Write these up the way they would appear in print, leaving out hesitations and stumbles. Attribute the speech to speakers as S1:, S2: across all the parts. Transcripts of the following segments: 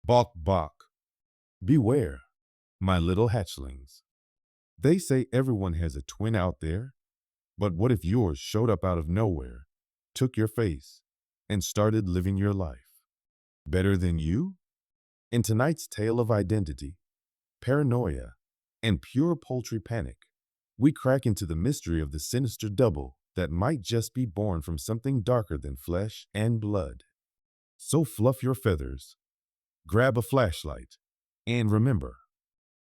S1: Bok bok. Beware, my little hatchlings. They say everyone has a twin out there, but what if yours showed up out of nowhere, took your face, and started living your life? Better than you? In tonight's tale of identity, paranoia, and pure poultry panic, we crack into the mystery of the sinister double that might just be born from something darker than flesh and blood. So fluff your feathers, grab a flashlight, and remember,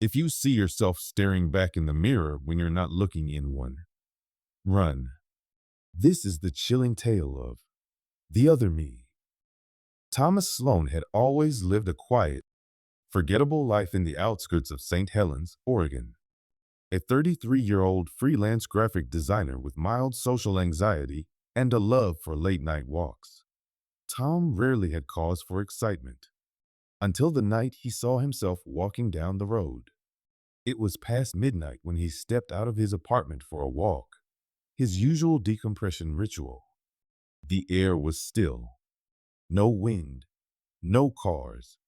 S1: if you see yourself staring back in the mirror when you're not looking in one, run. This is the chilling tale of the other me. Thomas Sloan had always lived a quiet, forgettable life in the outskirts of St. Helens, Oregon. A 33-year-old freelance graphic designer with mild social anxiety and a love for late-night walks. Tom rarely had cause for excitement, until the night he saw himself walking down the road. It was past midnight when he stepped out of his apartment for a walk, his usual decompression ritual. The air was still. No wind, no cars,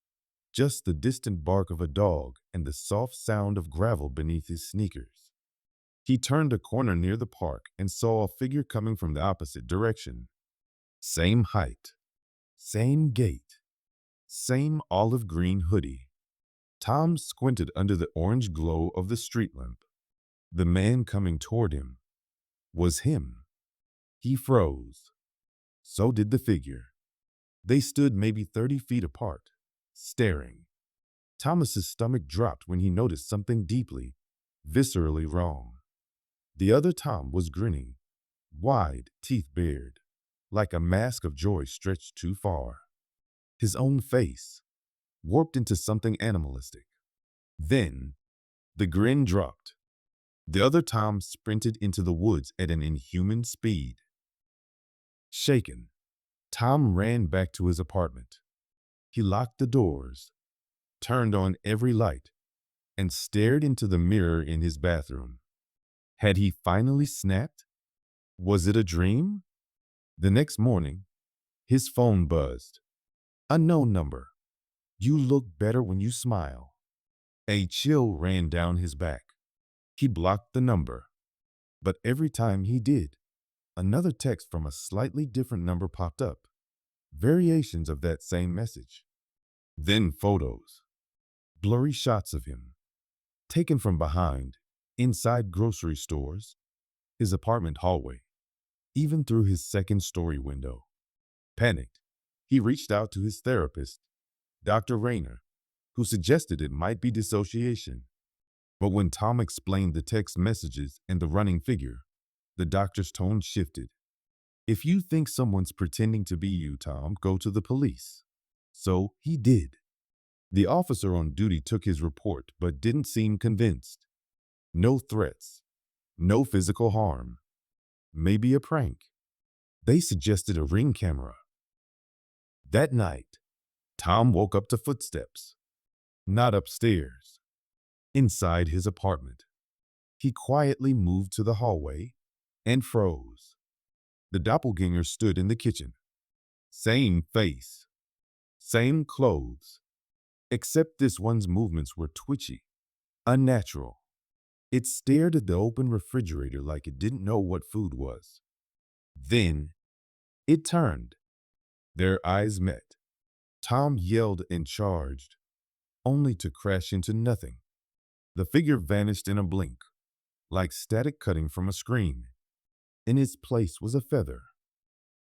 S1: just the distant bark of a dog and the soft sound of gravel beneath his sneakers. He turned a corner near the park and saw a figure coming from the opposite direction. Same height, same gait, same olive green hoodie. Tom squinted under the orange glow of the street lamp. The man coming toward him was him. He froze. So did the figure. They stood maybe 30 feet apart, staring. Thomas's stomach dropped when he noticed something deeply, viscerally wrong. The other Tom was grinning, wide, teeth bared, like a mask of joy stretched too far. His own face, warped into something animalistic. Then, the grin dropped. The other Tom sprinted into the woods at an inhuman speed. Shaken, Tom ran back to his apartment. He locked the doors, turned on every light, and stared into the mirror in his bathroom. Had he finally snapped? Was it a dream? The next morning, his phone buzzed. Unknown number. You look better when you smile. A chill ran down his back. He blocked the number. But every time he did, another text from a slightly different number popped up. Variations of that same message. Then photos. Blurry shots of him, taken from behind, inside grocery stores, his apartment hallway, even through his second-story window. Panicked, he reached out to his therapist, Dr. Rayner, who suggested it might be dissociation. But when Tom explained the text messages and the running figure, the doctor's tone shifted. If you think someone's pretending to be you, Tom, go to the police. So he did. The officer on duty took his report but didn't seem convinced. No threats, no physical harm. Maybe a prank. They suggested a ring camera. That night, Tom woke up to footsteps. Not upstairs. Inside his apartment. He quietly moved to the hallway and froze. The doppelganger stood in the kitchen. Same face. Same clothes. Except this one's movements were twitchy, unnatural. It stared at the open refrigerator like it didn't know what food was. Then, it turned. Their eyes met. Tom yelled and charged, only to crash into nothing. The figure vanished in a blink, like static cutting from a screen. In its place was a feather,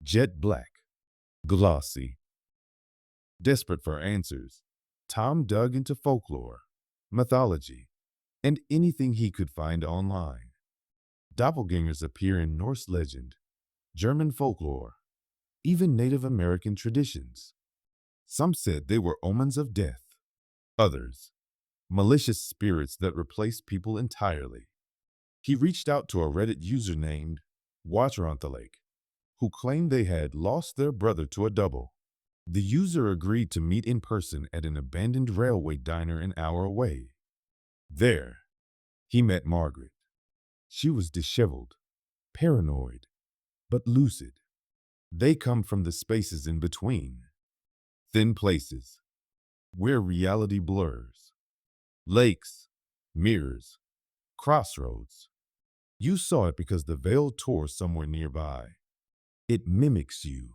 S1: jet black, glossy. Desperate for answers, Tom dug into folklore, mythology, and anything he could find online. Doppelgangers appear in Norse legend, German folklore, even Native American traditions. Some said they were omens of death. Others, malicious spirits that replaced people entirely. He reached out to a Reddit user named Watcheronthalik, who claimed they had lost their brother to a double. The user agreed to meet in person at an abandoned railway diner an hour away. There, he met Margaret. She was disheveled, paranoid, but lucid. They come from the spaces in between. Thin places, where reality blurs. Lakes, mirrors, crossroads. You saw it because the veil tore somewhere nearby. It mimics you,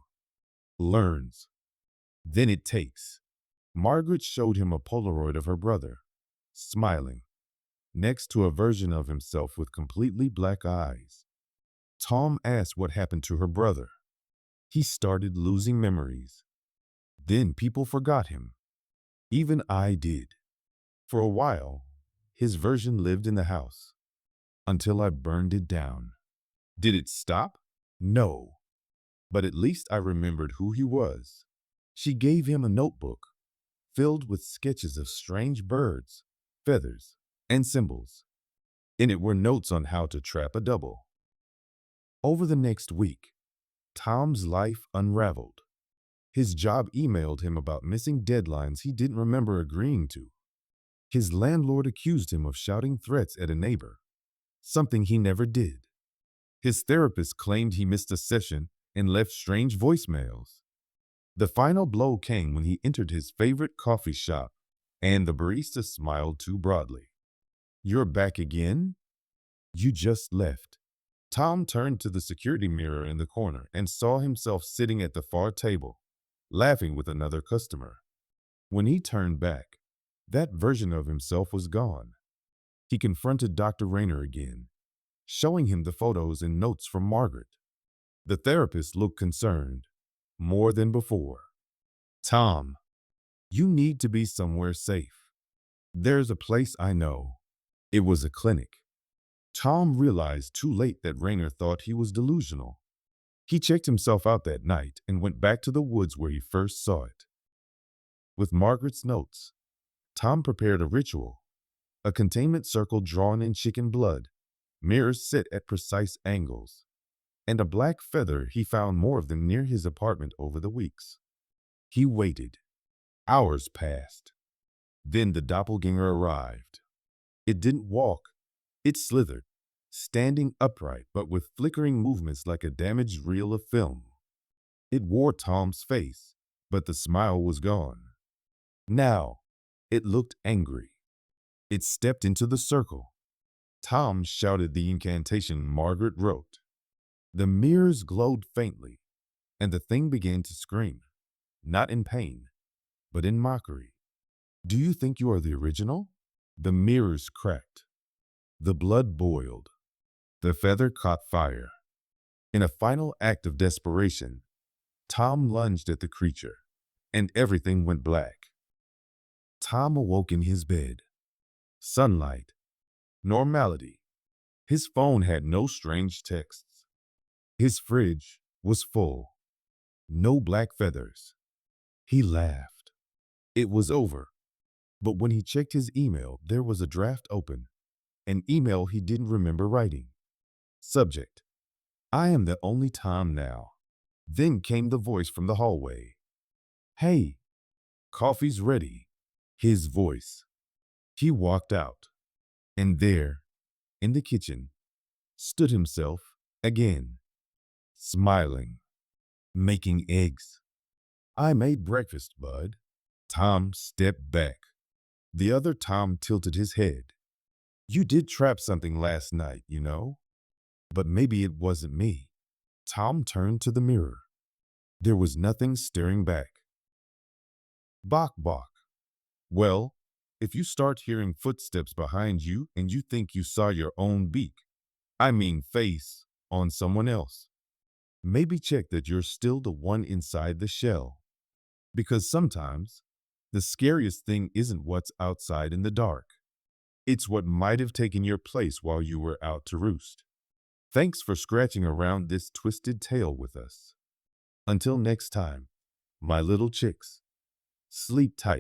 S1: learns, then it takes. Margaret showed him a Polaroid of her brother, smiling, next to a version of himself with completely black eyes. Tom asked what happened to her brother. He started losing memories. Then people forgot him. Even I did. For a while, his version lived in the house, until I burned it down. Did it stop? No. But at least I remembered who he was. She gave him a notebook filled with sketches of strange birds, feathers, and symbols. In it were notes on how to trap a double. Over the next week, Tom's life unraveled. His job emailed him about missing deadlines he didn't remember agreeing to. His landlord accused him of shouting threats at a neighbor, something he never did. His therapist claimed he missed a session and left strange voicemails. The final blow came when he entered his favorite coffee shop, and the barista smiled too broadly. "You're back again? You just left." Tom turned to the security mirror in the corner and saw himself sitting at the far table, laughing with another customer. When he turned back, that version of himself was gone. He confronted Dr. Rayner again, showing him the photos and notes from Margaret. The therapist looked concerned, more than before. "Tom, you need to be somewhere safe. There's a place I know." It was a clinic. Tom realized too late that Rayner thought he was delusional. He checked himself out that night and went back to the woods where he first saw it. With Margaret's notes, Tom prepared a ritual, a containment circle drawn in chicken blood, mirrors set at precise angles, and a black feather. He found more of them near his apartment over the weeks. He waited. Hours passed. Then the doppelgänger arrived. It didn't walk. It slithered, standing upright but with flickering movements like a damaged reel of film. It wore Tom's face, but the smile was gone. Now, it looked angry. It stepped into the circle. Tom shouted the incantation Margaret wrote. The mirrors glowed faintly, and the thing began to scream, not in pain, but in mockery. "Do you think you are the original?" The mirrors cracked. The blood boiled. The feather caught fire. In a final act of desperation, Tom lunged at the creature, and everything went black. Tom awoke in his bed. Sunlight. Normality. His phone had no strange texts. His fridge was full. No black feathers. He laughed. It was over. But when he checked his email, there was a draft open, an email he didn't remember writing. Subject: I am the only Tom now. Then came the voice from the hallway. "Hey, coffee's ready." His voice. He walked out, and there, in the kitchen, stood himself again, smiling, making eggs. "I made breakfast, bud." Tom stepped back. The other Tom tilted his head. "You did trap something last night, you know. But maybe it wasn't me." Tom turned to the mirror. There was nothing staring back. Bok bok. Well, if you start hearing footsteps behind you and you think you saw your own beak, face, on someone else, maybe check that you're still the one inside the shell. Because sometimes, the scariest thing isn't what's outside in the dark. It's what might have taken your place while you were out to roost. Thanks for scratching around this twisted tale with us. Until next time, my little chicks, sleep tight.